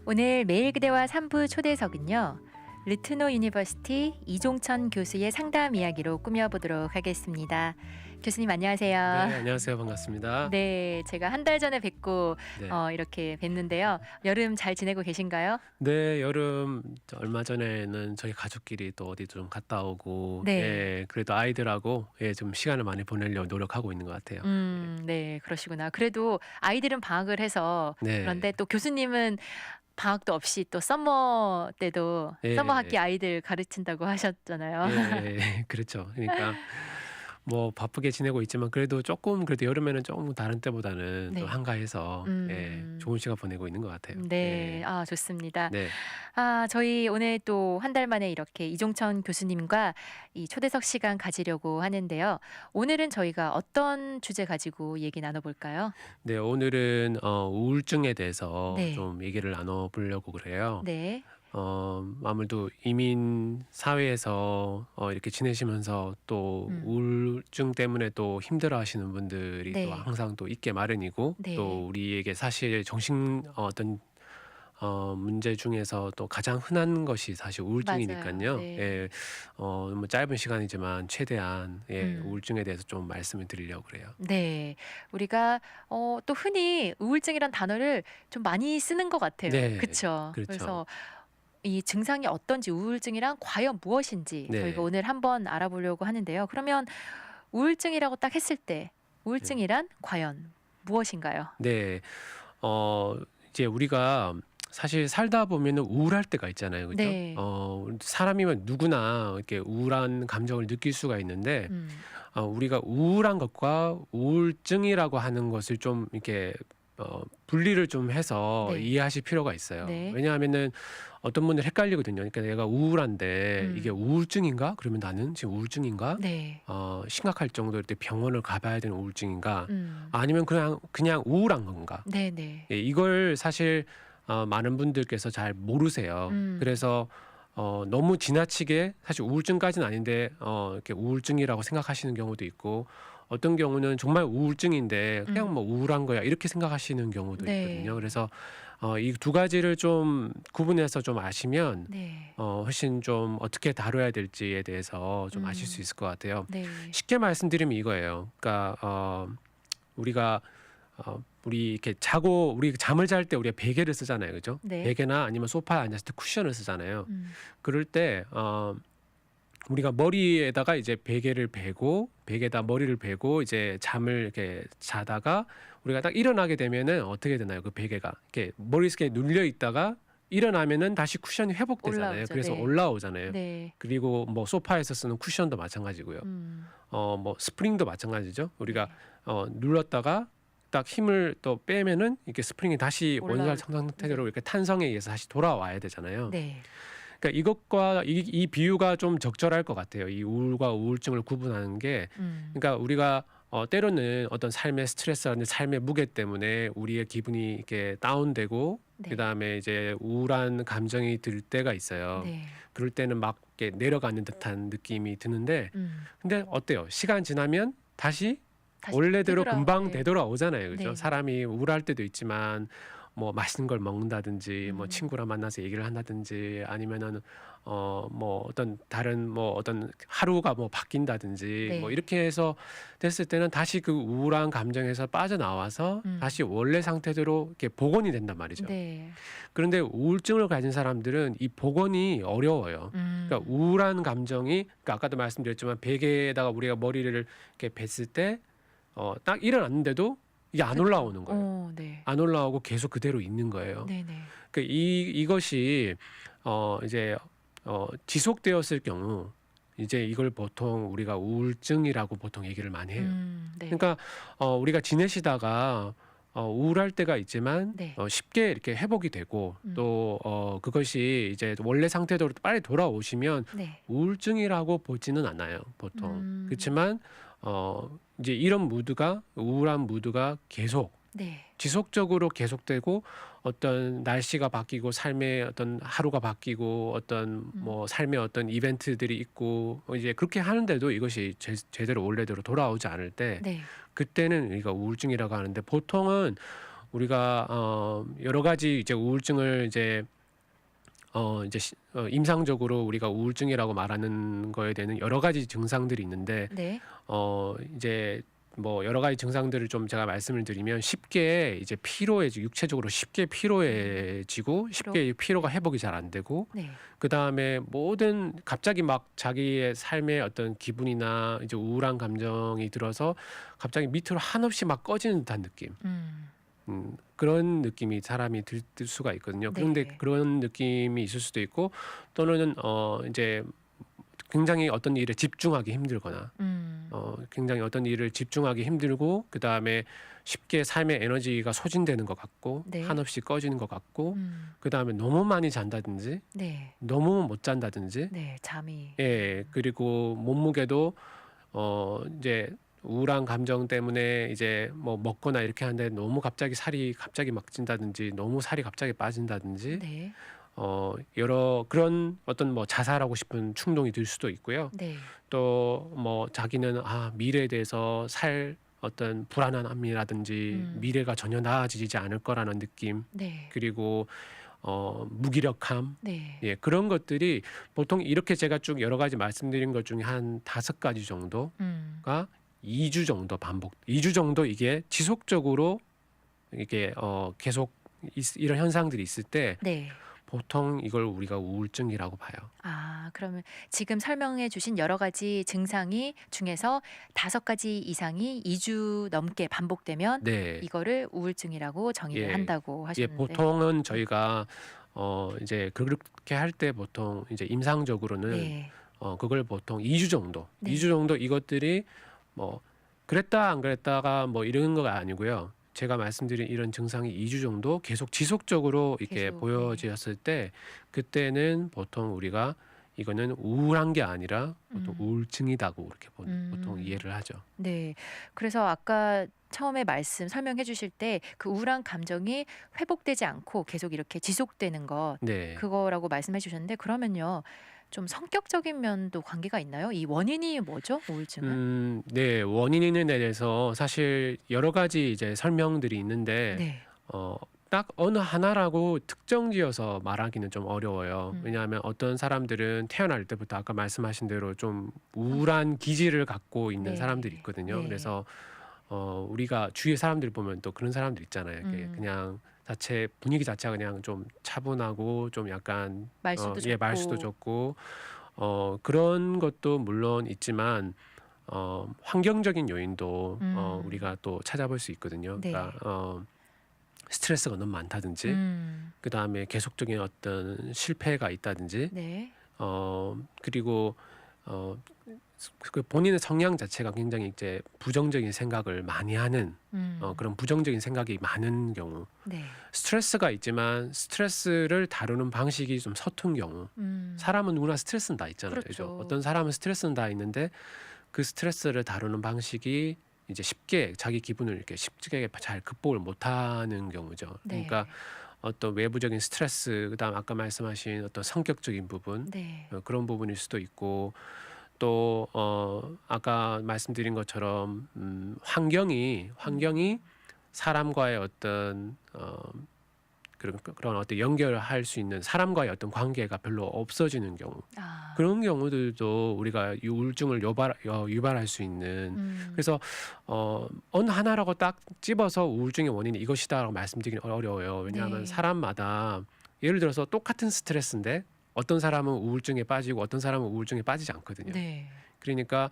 오늘 매일 그대와 3부 초대석은요. 르트노 유니버시티 이종천 교수의 상담 이야기로 꾸며보도록 하겠습니다. 교수님 안녕하세요. 네, 안녕하세요. 반갑습니다. 네, 제가 한 달 전에 뵙고 네. 이렇게 뵀는데요. 여름 잘 지내고 계신가요? 네, 여름 얼마 전에는 저희 가족끼리 또 어디 좀 갔다 오고, 네. 예, 그래도 아이들하고 좀 시간을 많이 보내려고 노력하고 있는 것 같아요. 네, 그러시구나. 그래도 아이들은 방학을 해서 네. 그런데 또 교수님은 방학도 없이 또 서머 때도 예. 서머 학기 아이들 가르친다고 하셨잖아요. 예, 그렇죠. 그러니까 뭐 바쁘게 지내고 있지만 그래도 여름에는 조금 다른 때보다는 네. 또 한가해서 좋은 시간 보내고 있는 것 같아요. 네, 좋습니다. 네. 저희 오늘 또 한 달 만에 이렇게 이종천 교수님과 이 초대석 시간 가지려고 하는데요. 오늘은 저희가 어떤 주제 가지고 얘기 나눠볼까요? 네, 오늘은 우울증에 대해서 네. 좀 얘기를 나눠보려고 그래요. 네, 아무래도 이민 사회에서 이렇게 지내시면서 또 우울증 때문에 또 힘들어하시는 분들이 네. 또 항상 또 있게 마련이고, 네. 또 우리에게 사실 정신 어떤 문제 중에서 또 가장 흔한 것이 사실 우울증이니까요. 맞아요. 네. 예, 뭐 짧은 시간이지만 최대한 음. 우울증에 대해서 좀 말씀을 드리려고 그래요. 네, 우리가 또 흔히 우울증이란 단어를 좀 많이 쓰는 것 같아요. 네, 그렇죠. 그렇죠. 그래서 이 증상이 어떤지 우울증이란 과연 무엇인지 네. 저희가 오늘 한번 알아보려고 하는데요. 그러면 우울증이라고 딱 했을 때 우울증이란 과연 무엇인가요? 네, 이제 우리가 사실 살다 보면은 우울할 때가 있잖아요, 그죠? 네. 사람이면 누구나 이렇게 우울한 감정을 느낄 수가 있는데, 음. 우리가 우울한 것과 우울증이라고 하는 것을 좀 이렇게 분리를 좀 해서 네. 이해하실 필요가 있어요. 네. 왜냐하면은 어떤 분들 헷갈리거든요. 그러니까 내가 우울한데 이게 우울증인가? 그러면 나는 지금 우울증인가? 네. 심각할 정도로 이렇게 병원을 가봐야 되는 우울증인가? 음. 아니면 그냥 우울한 건가? 네네. 예, 이걸 사실 많은 분들께서 잘 모르세요. 그래서 너무 지나치게 사실 우울증까지는 아닌데 이렇게 우울증이라고 생각하시는 경우도 있고, 어떤 경우는 정말 우울증인데 그냥 뭐 우울한 거야 이렇게 생각하시는 경우도 네. 있거든요. 그래서 이 두 가지를 좀 구분해서 좀 아시면 네. 훨씬 좀 어떻게 다뤄야 될지에 대해서 좀 아실 수 있을 것 같아요. 네. 쉽게 말씀드리면 이거예요. 그러니까 우리가 우리 이렇게 우리 잠을 잘 때 우리가 베개를 쓰잖아요, 그죠? 네. 베개나 아니면 소파에 앉았을 때 쿠션을 쓰잖아요. 음. 그럴 때 우리가 머리에다가 이제 베개에다 머리를 베고 이제 잠을 이렇게 자다가 우리가 딱 일어나게 되면은 어떻게 되나요? 그 베개가 이렇게 머릿속에 눌려 있다가 일어나면은 다시 쿠션이 회복되잖아요. 올라오죠. 그래서 네. 올라오잖아요. 네. 그리고 뭐 소파에서 쓰는 쿠션도 마찬가지고요. 뭐 스프링도 마찬가지죠. 우리가 눌렀다가 딱 힘을 또 빼면은 이렇게 스프링이 다시 원활 올라올- 상태로 이렇게 탄성에 의해서 다시 돌아와야 되잖아요. 네. 그러니까 이것과 이 비유가 좀 적절할 것 같아요. 이 우울과 우울증을 구분하는 게, 그러니까 우리가 때로는 어떤 삶의 스트레스라든지 삶의 무게 때문에 우리의 기분이 이렇게 다운되고, 네. 그다음에 이제 우울한 감정이 들 때가 있어요. 네. 그럴 때는 막 이렇게 내려가는 듯한 느낌이 드는데, 근데 어때요? 시간 지나면 다시 원래대로 금방 네. 되돌아오잖아요, 그죠? 네. 사람이 우울할 때도 있지만 뭐 맛있는 걸 먹는다든지 뭐 음. 친구랑 만나서 얘기를 한다든지 아니면은 뭐 어떤 다른 뭐 어떤 하루가 뭐 바뀐다든지 네. 뭐 이렇게 해서 됐을 때는 다시 그 우울한 감정에서 빠져나와서 다시 원래 상태대로 이렇게 복원이 된단 말이죠. 네. 그런데 우울증을 가진 사람들은 이 복원이 어려워요. 그러니까 우울한 감정이, 그러니까 아까도 말씀드렸지만 베개에다가 우리가 머리를 이렇게 뱉을 때 딱 일어났는데도 이게 안 올라오는 거예요. 네. 안 올라오고 계속 그대로 있는 거예요. 네네. 그 이것이 이제 지속되었을 경우 이제 이걸 보통 우리가 우울증이라고 보통 얘기를 많이 해요. 네. 그러니까 우리가 지내시다가 우울할 때가 있지만 네. 쉽게 이렇게 회복이 되고 또 그것이 이제 원래 상태대로 빨리 돌아오시면 네. 우울증이라고 보지는 않아요, 보통. 그렇지만 이제 이런 우울한 무드가 계속 네. 지속적으로 계속되고, 어떤 날씨가 바뀌고 삶의 어떤 하루가 바뀌고 어떤 뭐 삶의 어떤 이벤트들이 있고 이제 그렇게 하는데도 이것이 제대로 원래대로 돌아오지 않을 때, 네. 그때는 우리가 우울증이라고 하는데, 보통은 우리가 여러 가지 이제 우울증을 임상적으로 우리가 우울증이라고 말하는 거에 대한 여러 가지 증상들이 있는데 네. 이제 뭐 여러 가지 증상들을 좀 제가 말씀을 드리면 쉽게 이제 피로해지고 육체적으로 쉽게 피로해지고 피로. 쉽게 피로가 회복이 잘 안 되고 네. 그다음에 모든 갑자기 막 자기의 삶의 어떤 기분이나 이제 우울한 감정이 들어서 갑자기 밑으로 한없이 막 꺼지는 듯한 느낌. 음. 그런 느낌이 사람이 들 수가 있거든요. 그런데 네. 그런 느낌이 있을 수도 있고 또는 이제 굉장히 어떤 일에 집중하기 힘들거나 음. 굉장히 어떤 일을 집중하기 힘들고 그다음에 쉽게 삶의 에너지가 소진되는 것 같고 네. 한없이 꺼지는 것 같고 음. 그다음에 너무 많이 잔다든지 네. 너무 못 잔다든지 네. 잠이. 그리고 몸무게도 이제 우울한 감정 때문에 이제 뭐 먹거나 이렇게 하는데 너무 갑자기 살이 갑자기 막 찐다든지 너무 살이 갑자기 빠진다든지 네. 여러 그런 어떤 뭐 자살하고 싶은 충동이 들 수도 있고요. 네. 또 뭐 자기는 미래에 대해서 살 어떤 불안함이라든지 음. 미래가 전혀 나아지지 않을 거라는 느낌 네. 그리고 무기력함 네. 그런 것들이 보통 이렇게 제가 쭉 여러 가지 말씀드린 것 중에 한 5가지 정도가 음. 2주 정도 2주 정도 이게 지속적으로 이게 계속 이런 현상들이 있을 때 네. 보통 이걸 우리가 우울증이라고 봐요. 그러면 지금 설명해 주신 여러 가지 증상이 중에서 5가지 이상이 2주 넘게 반복되면 네. 이거를 우울증이라고 정의를 예. 한다고 하셨는데. 보통은 네. 저희가 이제 그렇게 할 때 보통 이제 임상적으로는 네. 그걸 보통 2주 정도, 네. 2주 정도 이것들이 뭐 그랬다 안 그랬다가 뭐 이런 거가 아니고요. 제가 말씀드린 이런 증상이 2주 정도 계속 지속적으로 이렇게 계속. 네. 보여졌을 때 그때는 보통 우리가 이거는 우울한 게 아니라 보통 음. 우울증이다고 이렇게 보통 음. 이해를 하죠. 네. 그래서 아까 처음에 설명해 주실 때 그 우울한 감정이 회복되지 않고 계속 이렇게 지속되는 것, 네. 그거라고 말씀해 주셨는데, 그러면요, 좀 성격적인 면도 관계가 있나요? 이 원인이 뭐죠? 우울증은? 네. 원인에 대해서 사실 여러 가지 이제 설명들이 있는데 네. 딱 어느 하나라고 특정지어서 말하기는 좀 어려워요. 음. 왜냐하면 어떤 사람들은 태어날 때부터 아까 말씀하신 대로 좀 우울한 기질을 갖고 있는 사람들이 네. 있거든요. 네. 그래서 우리가 주위의 사람들 보면 또 그런 사람들 있잖아요. 이렇게 음. 그냥 자체 분위기 자체가 그냥 좀 차분하고 좀 약간 말수도 말수도 좋고. 좋고 그런 것도 물론 있지만 환경적인 요인도 우리가 또 찾아볼 수 있거든요. 네. 그러니까 스트레스가 너무 많다든지 음. 그다음에 계속적인 어떤 실패가 있다든지 네. 그리고 그 본인의 성향 자체가 굉장히 이제 부정적인 생각을 많이 하는 음. 그런 부정적인 생각이 많은 경우 네. 스트레스가 있지만 스트레스를 다루는 방식이 좀 서툰 경우 음. 사람은 누구나 스트레스는 다 있잖아요. 그죠? 그렇죠. 어떤 사람은 스트레스는 다 있는데 그 스트레스를 다루는 방식이 이제 쉽게 자기 기분을 이렇게 쉽게 잘 극복을 못하는 경우죠. 네. 그러니까 어떤 외부적인 스트레스, 그다음 아까 말씀하신 어떤 성격적인 부분 네. 그런 부분일 수도 있고 또 아까 말씀드린 것처럼 환경이 사람과의 어떤 그런 어떤 연결할 수 있는 사람과의 어떤 관계가 별로 없어지는 경우 그런 경우들도 우리가 우울증을 유발할 수 있는 그래서 어느 하나라고 딱 집어서 우울증의 원인이 이것이다라고 말씀드리기 어려워요. 왜냐하면 네. 사람마다 예를 들어서 똑같은 스트레스인데 어떤 사람은 우울증에 빠지고 어떤 사람은 우울증에 빠지지 않거든요. 네. 그러니까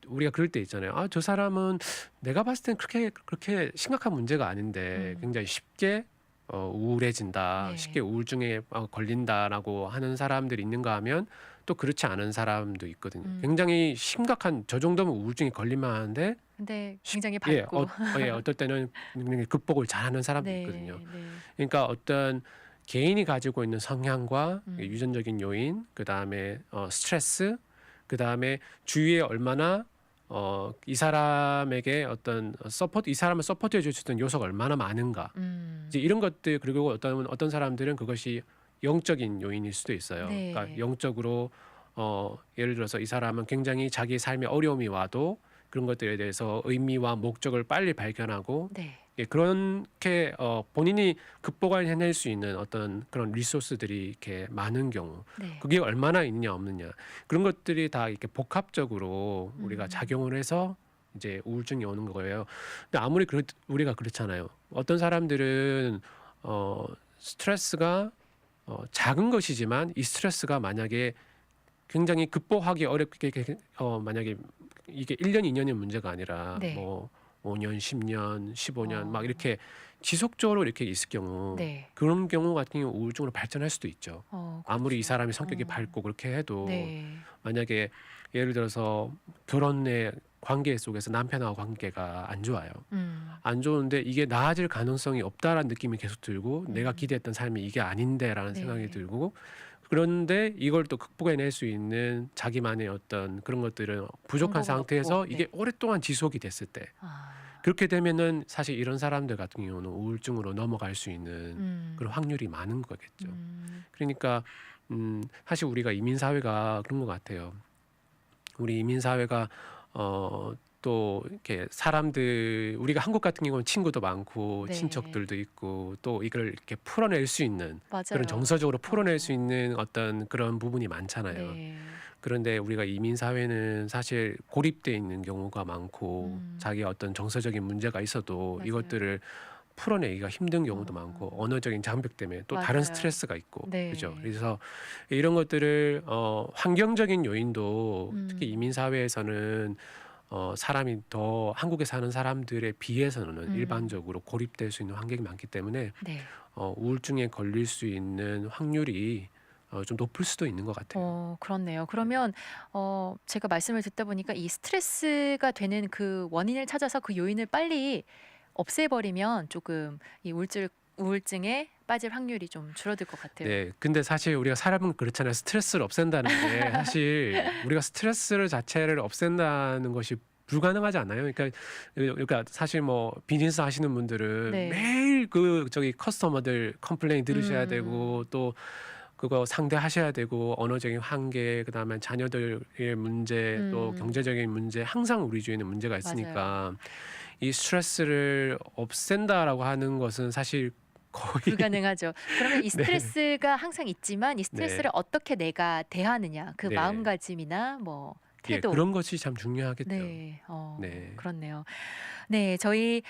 우리가 그럴 때 있잖아요. 저 사람은 내가 봤을 땐 그렇게 심각한 문제가 아닌데 굉장히 쉽게 우울해진다, 네. 쉽게 우울증에 걸린다라고 하는 사람들이 있는가 하면 또 그렇지 않은 사람도 있거든요. 굉장히 심각한 저 정도면 우울증에 걸릴만 하는데 근데 굉장히 예, 밝고. 어떨 때는 굉장히 극복을 잘하는 사람도 네. 있거든요. 네. 그러니까 어떤 개인이 가지고 있는 성향과 음. 유전적인 요인, 그 다음에 스트레스, 그 다음에 주위에 얼마나 이 사람에게 어떤 이 사람을 서포트해 줄 수 있는 요소가 얼마나 많은가. 이제 이런 것들 그리고 어떤 사람들은 그것이 영적인 요인일 수도 있어요. 네. 그러니까 영적으로 예를 들어서 이 사람은 굉장히 자기 삶에 어려움이 와도 그런 것들에 대해서 의미와 목적을 빨리 발견하고 네. 예, 그렇게 본인이 극복해낼 수 있는 어떤 그런 리소스들이 이렇게 많은 경우, 네. 그게 얼마나 있냐 없느냐, 그런 것들이 다 이렇게 복합적으로 우리가 음. 작용을 해서 이제 우울증이 오는 거예요. 근데 아무리 우리가 그렇잖아요. 어떤 사람들은 스트레스가 작은 것이지만 이 스트레스가 만약에 굉장히 극복하기 어렵게 만약에 이게 1년, 2년의 문제가 아니라 네. 뭐 5년, 10년, 15년 막 어. 이렇게 지속적으로 이렇게 있을 경우, 네. 그런 경우 같은 경우 우울증으로 발전할 수도 있죠. 아무리 이 그렇죠. 사람이 성격이 밝고 그렇게 해도 네. 만약에 예를 들어서 결혼의 관계 속에서 남편하고 관계가 안 좋아요. 안 좋은데 이게 나아질 가능성이 없다라는 느낌이 계속 들고 내가 기대했던 삶이 이게 아닌데라는 생각이 네. 들고, 그런데 이걸 또 극복해낼 수 있는 자기만의 어떤 그런 것들은 부족한 방법은 상태에서 없고. 이게 네. 오랫동안 지속이 됐을 때, 아. 그렇게 되면은 사실 이런 사람들 같은 경우는 우울증으로 넘어갈 수 있는 음. 그런 확률이 많은 거겠죠. 음. 그러니까 사실 우리가 이민 사회가 그런 것 같아요. 우리 이민 사회가 또 이렇게 사람들, 우리가 한국 같은 경우는 친구도 많고 네. 친척들도 있고 또 이걸 이렇게 풀어낼 수 있는, 그런 맞아요. 정서적으로 풀어낼 수 있는 어떤 그런 부분이 많잖아요. 네. 그런데 우리가 이민 사회는 사실 고립돼 있는 경우가 많고 자기 어떤 정서적인 문제가 있어도 맞아요. 이것들을 풀어내기가 힘든 경우도 많고 언어적인 장벽 때문에 또 다른 맞아요. 스트레스가 있고, 네. 그죠? 그래서 이런 것들을 환경적인 요인도 특히 음. 이민 사회에서는 사람이 더 한국에 사는 사람들에 비해서는 일반적으로 고립될 수 있는 환경이 많기 때문에 네. 우울증에 걸릴 수 있는 확률이 좀 높을 수도 있는 것 같아요. 그렇네요. 그러면 제가 말씀을 듣다 보니까 이 스트레스가 되는 그 원인을 찾아서 그 요인을 빨리 없애버리면 조금 이 우울증에 빠질 확률이 좀 줄어들 것 같아요. 네, 근데 사실 우리가 사람은 그렇잖아요. 스트레스를 없앤다는 게 사실 우리가 스트레스를 자체를 없앤다는 것이 불가능하지 않아요. 그러니까 사실 뭐 비즈니스 하시는 분들은 네. 매일 커스터머들 컴플레인 들으셔야 되고 또 그거 상대하셔야 되고, 언어적인 한계, 그다음에 자녀들의 문제, 또 경제적인 문제, 항상 우리 주위에는 문제가 있으니까 이 스트레스를 없앤다라고 하는 것은 사실 거의 불가능하죠. 그러면 이 네. 스트레스가 항상 있지만 이 스트레스를 어떻게 내가 대하느냐, 그 네. 마음가짐이나 뭐 예, 태도. 그런 것이 참 중요하겠죠. 네. 네. 그렇네요. 네, 저희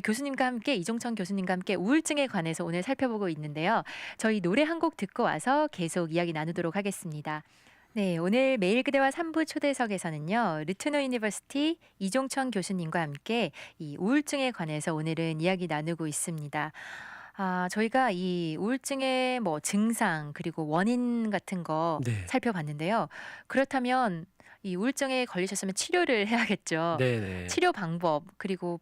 교수님과 함께 이종천 교수님과 함께 우울증에 관해서 오늘 살펴보고 있는데요. 저희 노래 한 곡 듣고 와서 계속 이야기 나누도록 하겠습니다. 네, 오늘 매일 그대와 3부 초대석에서는요, 르트너 유니버시티 이종천 교수님과 함께 이 우울증에 관해서 오늘은 이야기 나누고 있습니다. 저희가 이 우울증의 뭐 증상 그리고 원인 같은 거 네. 살펴봤는데요. 그렇다면 이 우울증에 걸리셨으면 치료를 해야겠죠. 네네. 치료 방법 그리고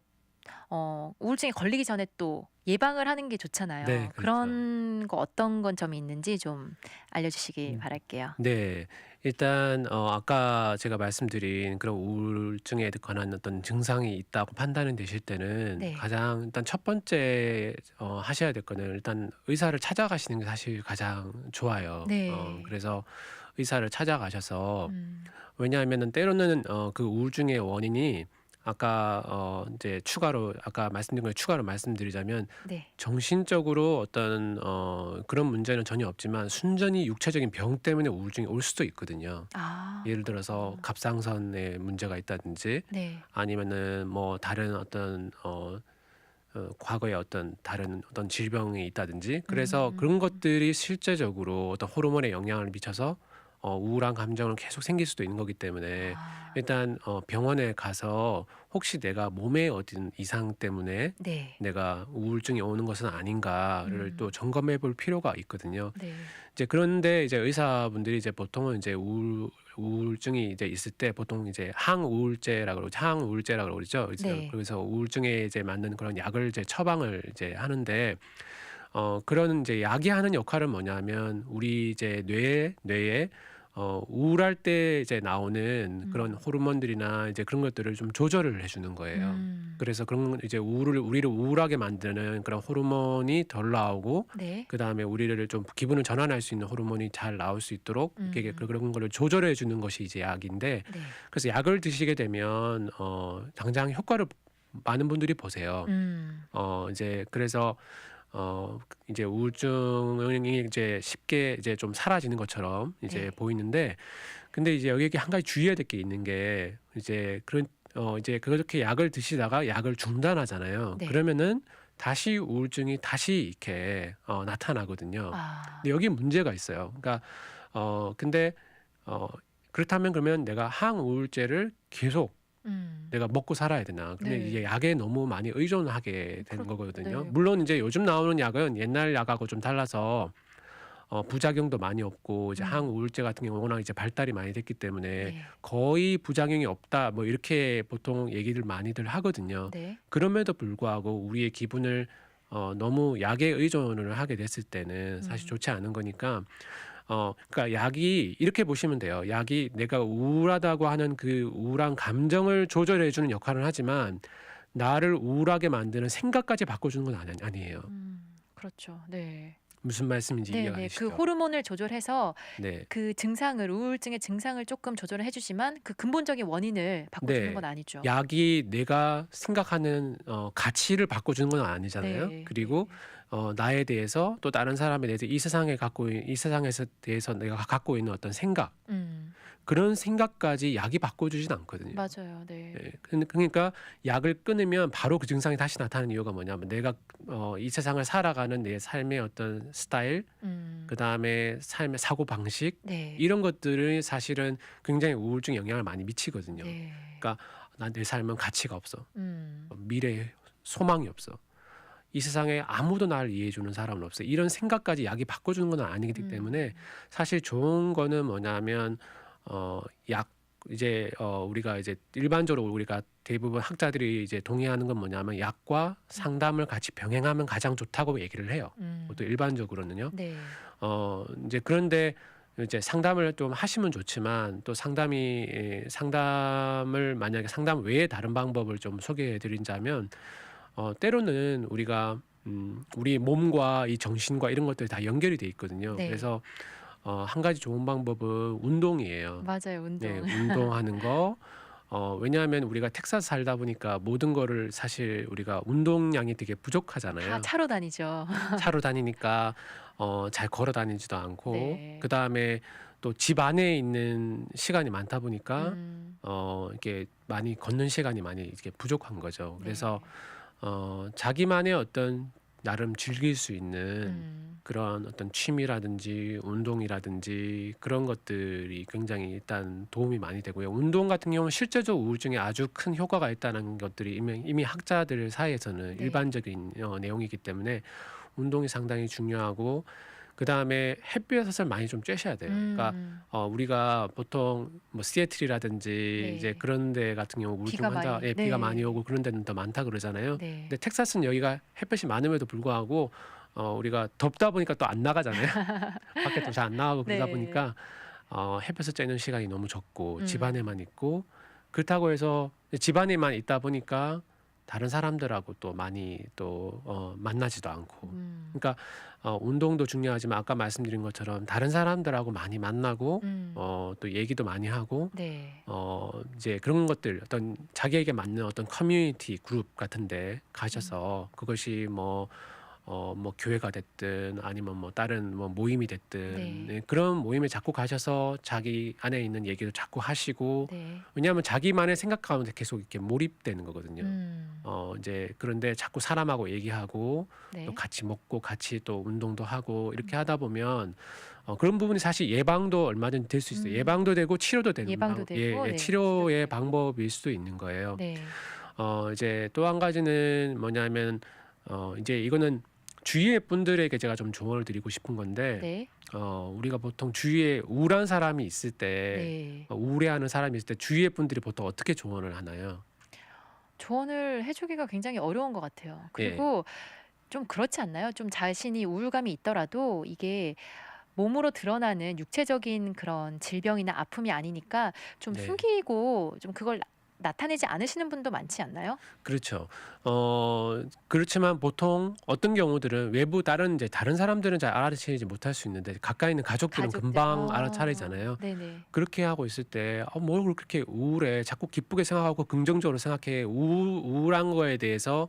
우울증에 걸리기 전에 또 예방을 하는 게 좋잖아요. 네, 그렇죠. 그런 거 어떤 건 점이 있는지 좀 알려주시길 바랄게요. 네. 일단 아까 제가 말씀드린 그런 우울증에 관한 어떤 증상이 있다고 판단이 되실 때는 네. 가장 일단 첫 번째 하셔야 될 거는 일단 의사를 찾아가시는 게 사실 가장 좋아요. 네. 그래서 의사를 찾아가셔서, 음, 왜냐하면은 때로는 그 우울증의 원인이 아까 이제 추가로 아까 말씀드린 걸 추가로 말씀드리자면, 네. 정신적으로 어떤 그런 문제는 전혀 없지만 순전히 육체적인 병 때문에 우울증이 올 수도 있거든요. 예를 들어서 갑상선에 문제가 있다든지 네. 아니면은 뭐 다른 어떤 과거에 어떤 다른 어떤 질병이 있다든지, 그래서 그런 것들이 실제적으로 어떤 호르몬에 영향을 미쳐서 우울한 감정을 계속 생길 수도 있는 거기 때문에 일단 병원에 가서 혹시 내가 몸에 어딘 이상 때문에 네. 내가 우울증이 오는 것은 아닌가를 또 점검해 볼 필요가 있거든요. 네. 이제 그런데 이제 의사분들이 이제 보통은 이제 우울증이 이제 있을 때 보통 이제 항우울제라고 그러죠. 네. 그래서 우울증에 이제 맞는 그런 약을 이제 처방을 이제 하는데, 그런 이제 약이 하는 역할은 뭐냐면 우리 이제 뇌에 우울할 때 이제 나오는 그런 호르몬들이나 이제 그런 것들을 좀 조절을 해주는 거예요. 그래서 그런 이제 우리를 우울하게 만드는 그런 호르몬이 덜 나오고, 네. 그 다음에 우리를 좀 기분을 전환할 수 있는 호르몬이 잘 나올 수 있도록 이렇게 그런 거를 조절해 주는 것이 이제 약인데, 네. 그래서 약을 드시게 되면 당장 효과를 많은 분들이 보세요. 음. 이제 그래서 이제 우울증이 이제 쉽게 이제 좀 사라지는 것처럼 이제 네. 보이는데, 근데 이제 여기 한 가지 주의해야 될 게 있는 게, 이제 그런 이제 그렇게 약을 드시다가 약을 중단하잖아요. 네. 그러면은 다시 우울증이 다시 이렇게 나타나거든요. 아. 근데 여기 문제가 있어요. 그러니까 근데 어 그렇다면 그러면 내가 항우울제를 계속 음. 내가 먹고 살아야 되나? 그러면 이게 네. 약에 너무 많이 의존하게 되는 그렇 거거든요. 네. 물론 이제 요즘 나오는 약은 옛날 약하고 좀 달라서 부작용도 많이 없고, 이제 음. 항우울제 같은 경우는 워낙 이제 발달이 많이 됐기 때문에 네. 거의 부작용이 없다, 뭐 이렇게 보통 얘기를 많이들 하거든요. 네. 그럼에도 불구하고 우리의 기분을 너무 약에 의존을 하게 됐을 때는 사실 음. 좋지 않은 거니까, 그러니까 약이 이렇게 보시면 돼요. 약이 내가 우울하다고 하는 그 우울한 감정을 조절해 주는 역할을 하지만, 나를 우울하게 만드는 생각까지 바꿔주는 건 아니에요. 그렇죠. 네. 무슨 말씀인지 이해가 네네. 그 되시죠? 호르몬을 조절해서 네. 그 증상을 우울증의 증상을 쪼끔 조절을 해 주지만 그 근본적인 원인을 바꿔주는 네. 건 아니죠. 약이 내가 생각하는 가치를 바꿔주는 건 아니잖아요. 네. 그리고 네. 나에 대해서, 또 다른 사람에 대해서, 이 세상에서 대해서 내가 갖고 있는 어떤 생각, 음. 그런 생각까지 약이 바꿔주진 않거든요. 맞아요. 네. 예. 그러니까 약을 끊으면 바로 그 증상이 다시 나타나는 이유가 뭐냐면, 내가 이 세상을 살아가는 내 삶의 어떤 스타일, 음. 그다음에 삶의 사고방식, 네. 이런 것들이 사실은 굉장히 우울증에 영향을 많이 미치거든요. 네. 그러니까 '난 내 삶은 가치가 없어. 음. 미래에 소망이 없어. 이 세상에 아무도 나를 이해해 주는 사람은 없어.' 이런 생각까지 약이 바꿔주는 건 아니기 때문에, 음. 사실 좋은 거는 뭐냐면 약 이제 우리가 이제 일반적으로 우리가 대부분 학자들이 이제 동의하는 건 뭐냐면, 약과 상담을 같이 병행하면 가장 좋다고 얘기를 해요. 또 음. 일반적으로는요. 네. 이제 그런데 이제 상담을 좀 하시면 좋지만, 또 상담을 만약에 상담 외에 다른 방법을 좀 소개해 드린다면, 때로는 우리가 우리 몸과 이 정신과 이런 것들이 다 연결이 돼 있거든요. 네. 그래서 한 가지 좋은 방법은 운동이에요. 맞아요. 네, 운동. 운동하는 거. 왜냐하면 우리가 텍사스 살다 보니까 모든 거를 사실 우리가 운동량이 되게 다 부족하잖아요. 차로 다니죠. 차로 다니니까 잘 걸어 다니지도 않고, 네. 그다음에 또 집 안에 있는 시간이 많다 보니까 음. 이렇게 많이 걷는 시간이 많이 이렇게 부족한 거죠. 그래서 네. 자기만의 어떤 나름 즐길 수 있는 음. 그런 어떤 취미라든지 운동이라든지 그런 것들이 굉장히 일단 도움이 많이 되고요. 운동 같은 경우는 실제적으로 우울증에 아주 큰 효과가 있다는 것들이 이미 학자들 사이에서는 네. 일반적인 내용이기 때문에, 운동이 상당히 중요하고, 그다음에 햇볕을 많이 좀 쬐셔야 돼요. 그러니까 음. 우리가 보통 뭐 시애틀이라든지 이제 네. 그런 데 같은 경우 우울증 비가 환자, 많이 비가 많이 네. 오고 그런 데는 더 많다 그러잖아요. 네. 근데 텍사스는 여기가 햇볕이 많음에도 불구하고 우리가 덥다 보니까 또 안 나가잖아요. 밖에 또 잘 안 나가고 그러다 네. 보니까 햇볕을 쬐는 시간이 너무 적고 집 음. 안에만 있고, 그렇다고 해서 집 안에만 있다 보니까 다른 사람들하고 또 많이 또 만나지도 않고. 음. 그러니까 운동도 중요하지만, 아까 말씀드린 것처럼 다른 사람들하고 많이 만나고 음. 또 얘기도 많이 하고, 네. 이제 그런 것들, 어떤 자기에게 맞는 어떤 커뮤니티 그룹 같은 데 가셔서, 그것이 뭐 교회가 됐든 아니면 뭐 다른 뭐 모임이 됐든, 네. 네, 그런 모임에 자꾸 가셔서 자기 안에 있는 얘기도 자꾸 하시고, 네. 왜냐하면 자기만의 생각 가운데 계속 이렇게 몰입되는 거거든요. 음. 이제 그런데 자꾸 사람하고 얘기하고, 또 네. 같이 먹고 같이 또 운동도 하고 이렇게 하다 보면 그런 부분이 사실 예방도 얼마든지 될 수 있어요. 음. 예방도 되고 치료도 되는 예방도 되고 네. 치료도 치료의 되고. 방법일 수도 있는 거예요. 네. 이제 또 한 가지는 뭐냐면, 이제 이거는 주위의 분들에게 제가 좀 조언을 드리고 싶은 건데, 네. 우리가 보통 주위에 우울한 사람이 있을 때, 네. 우울해하는 사람이 있을 때 주위의 분들이 보통 어떻게 조언을 하나요? 조언을 해 주기가 굉장히 어려운 것 같아요. 예. 그리고 좀 그렇지 않나요? 좀 자신이 우울감이 있더라도 이게 몸으로 드러나는 육체적인 그런 질병이나 아픔이 아니니까 좀 네. 숨기고 좀 그걸 나타내지 않으시는 분도 많지 않나요? 그렇죠. 그렇지만 보통 어떤 경우들은 외부 다른 사람들은 잘 알아채지 못할 수 있는데 가까이 있는 가족들은 가족들. 금방 알아차리잖아요. 네네. 그렇게 하고 있을 때 뭘 그렇게 우울해. 자꾸 기쁘게 생각하고 긍정적으로 생각해. 우울한 거에 대해서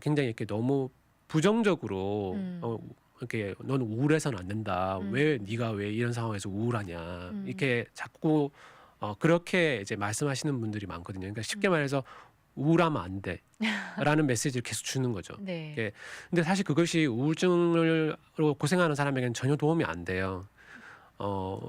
굉장히 이렇게 너무 부정적으로 음. 이렇게 "넌 우울해서는 안 된다. 왜 음. 네가 왜 이런 상황에서 우울하냐." 음. 이렇게 자꾸 그렇게 이제 말씀하시는 분들이 많거든요. 그러니까 쉽게 음. 말해서 "우울하면 안 돼."라는 메시지를 계속 주는 거죠. 네. 이게 근데 사실 그것이 우울증으로 고생하는 사람에게는 전혀 도움이 안 돼요.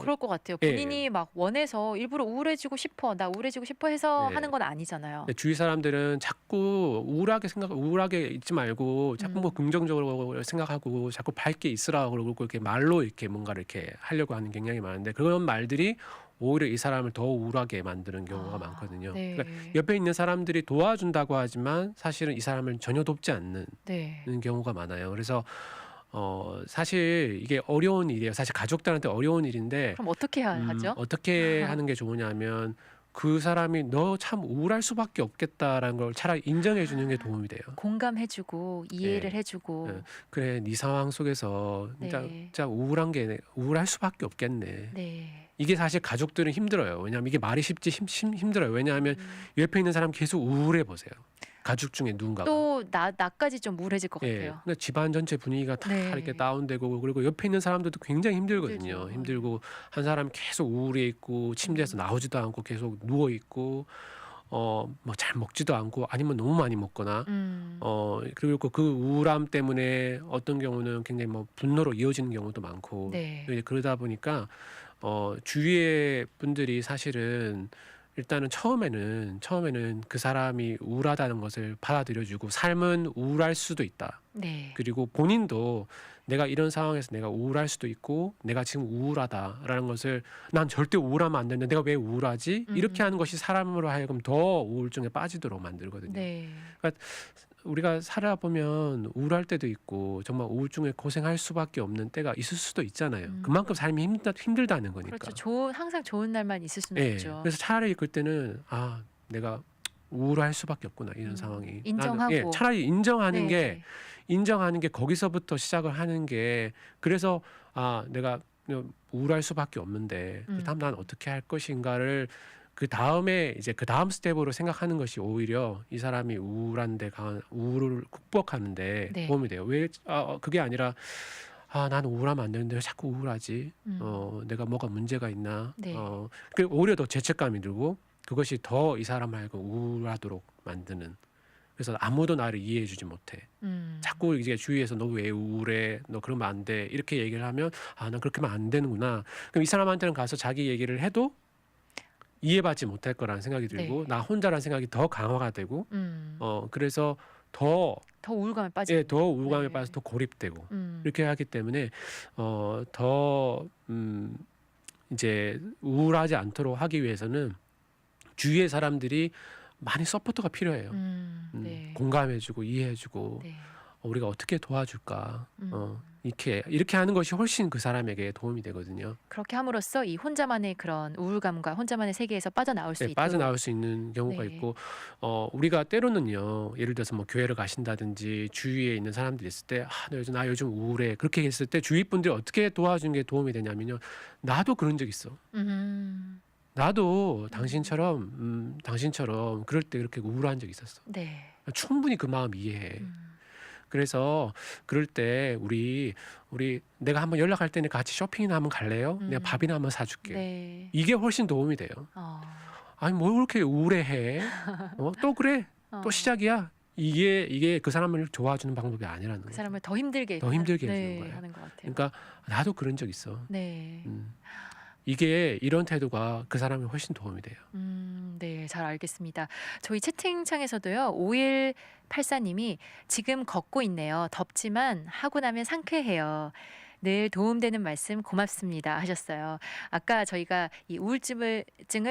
그럴 것 같아요. 예. 본인이 막 원해서 일부러 우울해지고 싶어, 나 우울해지고 싶어 해서 네. 하는 건 아니잖아요. 근데 주위 사람들은 자꾸 우울하게 있지 말고 자꾸 뭐 음. 긍정적으로 생각하고 자꾸 밝게 있으라 그러고 이렇게 말로 이렇게 뭔가를 이렇게 하려고 하는 경향이 많은데 그런 말들이 오히려 이 사람을 더 우울하게 만드는 경우가 많거든요. 그러니까 네. 옆에 있는 사람들이 도와준다고 하지만 사실은 이 사람을 전혀 돕지 않는 네. 경우가 많아요. 그래서 사실 이게 어려운 일이에요. 사실 가족들한테 어려운 일인데 그럼 어떻게 해야 하죠? 어떻게 하는 게 좋으냐면 그 사람이 "너 참 우울할 수밖에 없겠다."라는 걸 차라리 인정해 주는 게 도움이 돼요. 공감해 주고 이해를 예. 해 주고. 예. "그래 네 상황 속에서 진짜 네. 진짜 우울할 수밖에 없겠네." 네. 이게 사실 가족들은 힘들어요. 왜냐하면 이게 말이 쉽지 힘들어요. 왜냐하면 음. 옆에 있는 사람 계속 우울해 보세요. 가족 중에 누군가가. 또 나까지 좀 우울해질 것 예. 같아요. 근데 집안 전체 분위기가 다 이렇게 네. 다운되고 그리고 옆에 있는 사람들도 굉장히 힘들거든요. 힘들죠. 힘들고 한 사람이 계속 우울해 있고 침대에서 나오지도 않고 계속 누워 있고 뭐 잘 먹지도 않고 아니면 너무 많이 먹거나 음. 그리고 그 우울함 때문에 어떤 경우는 굉장히 뭐 분노로 이어지는 경우도 많고 네. 이제 그러다 보니까 주위의 분들이 사실은 일단은 처음에는 그 사람이 우울하다는 것을 받아들여 주고 삶은 우울할 수도 있다. 네. 그리고 본인도 내가 이런 상황에서 내가 우울할 수도 있고 내가 지금 우울하다라는 것을 '난 절대 우울하면 안 되는데 내가 왜 우울하지?' 이렇게 하는 것이 사람으로 하여금 더 우울증에 빠지도록 만들거든요. 네. 그러니까 우리가 살아보면 우울할 때도 있고 정말 우울증에 고생할 수밖에 없는 때가 있을 수도 있잖아요. 그만큼 삶이 힘들다는 거니까. 그렇죠. 항상 좋은 날만 있을 수는 예. 없죠. 그래서 차라리 그때는 '아 내가 우울할 수밖에 없구나 이런 상황이.' 인정하고. 차라리 인정하는 네. 게 거기서부터 시작을 하는 게 그래서 '아 내가 우울할 수밖에 없는데 그렇다면 난 어떻게 할 것인가.'를 그다음에 이제 그다음 스텝으로 생각하는 것이 오히려 이 사람이 우울을 극복하는 데 네. 도움이 돼요. 그게 아니라 '아 나는 우울하면 안 되는데 왜 자꾸 우울하지? 내가 뭐가 문제가 있나?' 네. 오히려 더 죄책감이 들고 그것이 더 이 사람을 하여금 우울하도록 만드는. 그래서 아무도 나를 이해해 주지 못해. 음. 자꾸 이제 주위에서 "너 왜 우울해? 너 그러면 안 돼." 이렇게 얘기를 하면 '아 난 그렇게 하면 안 되는구나.' 그럼 이 사람한테는 가서 자기 얘기를 해도 이해받지 못할 거라는 생각이 들고 네. 나 혼자라는 생각이 더 강화가 되고 음. 그래서 더 더 우울감에 빠지는. 더 우울감에 네. 빠져서 더 고립되고 음. 이렇게 하기 때문에 더 이제 우울하지 않도록 하기 위해서는 주위의 사람들이 많이 서포트가 필요해요. 네. 공감해 주고 이해해 주고 네. 우리가 어떻게 도와줄까? 음. 이렇게 하는 것이 훨씬 그 사람에게 도움이 되거든요. 그렇게 함으로써 이 혼자만의 그런 우울감과 혼자만의 세계에서 빠져나올 수 네, 있도록. 빠져나올 수 있는 경우가 네. 있고 우리가 때로는요. 예를 들어서 뭐 교회를 가신다든지 주위에 있는 사람들이 있을 때 나 요즘 우울해. 그렇게 했을 때 주위 분들이 어떻게 도와주는 게 도움이 되냐면요. 나도 그런 적 있어. 음. 나도 당신처럼 그럴 때 그렇게 우울한 적 있었어. 네. 충분히 그 마음 이해해. 음. 그래서 그럴 때 우리 내가 한번 연락할 때는 같이 쇼핑이나 한번 갈래요? 내가 밥이나 한번 사줄게. 네. 이게 훨씬 도움이 돼요. 아니 뭘 그렇게 우울해해? 또 그래? 또 시작이야? 이게 그 사람을 도와주는 방법이 아니라는 그 거죠. 사람을 더 힘들게 더 힘들게 해주는 네, 거예요. 하는 것 같아요. 그러니까 나도 그런 적 있어. 네. 이게 이런 태도가 그 사람이 훨씬 도움이 돼요. 네, 잘 알겠습니다. 저희 채팅창에서도요, 5184님이 지금 걷고 있네요. 덥지만 하고 나면 상쾌해요. 늘 도움되는 말씀 고맙습니다 하셨어요. 아까 저희가 이 우울증을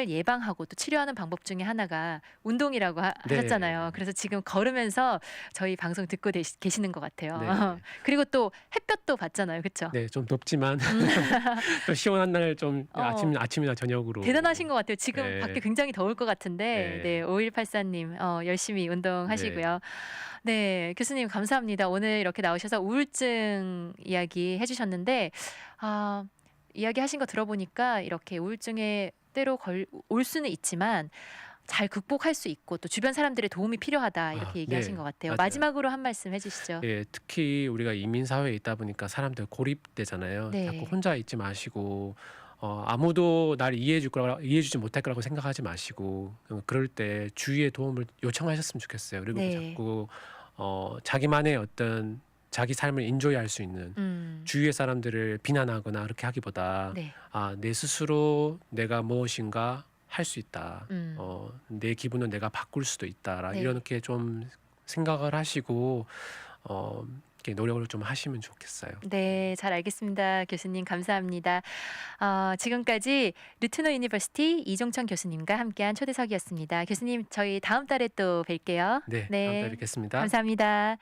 예방하고 또 치료하는 방법 중에 하나가 운동이라고 하셨잖아요. 네. 그래서 지금 걸으면서 저희 방송 듣고 계시는 것 같아요. 네. 그리고 또 햇볕도 받잖아요. 그쵸? 네. 좀 덥지만 음. 또 시원한 날 좀 어, 아침이나 저녁으로 대단하신 것 같아요. 지금 밖에 네. 굉장히 더울 것 같은데, 네, 네. 5184님, 열심히 네. 운동하시고요. 네, 교수님 감사합니다. 오늘 이렇게 나오셔서 우울증 이야기 해주셨는데, 아, 이야기하신 거 들어보니까 이렇게 우울증에 때로 올 수는 있지만 잘 극복할 수 있고 또 주변 사람들의 도움이 필요하다 이렇게 얘기하신 네. 것 같아요. 맞아요. 마지막으로 한 말씀 해주시죠. 예, 특히 우리가 이민 사회에 있다 보니까 사람들 고립되잖아요. 자꾸 네, 혼자 있지 마시고 아무도 날 이해해주지 못할 거라고 생각하지 마시고 그럴 때 주위의 도움을 요청하셨으면 좋겠어요. 그리고 네, 자꾸 자기만의 어떤 자기 삶을 인조이할 수 있는 주위의 사람들을 비난하거나 그렇게 하기보다 네, 내 스스로 내가 무엇인가 할 수 있다. 음, 내 기분은 내가 바꿀 수도 있다. 네. 이렇게 좀 생각을 하시고 이렇게 노력을 좀 하시면 좋겠어요. 네, 잘 알겠습니다. 교수님 감사합니다. 지금까지 르트너 유니버시티 이종천 교수님과 함께한 초대석이었습니다. 교수님, 저희 다음 달에 또 뵐게요. 네, 다음 달에 네, 뵙겠습니다. 감사합니다.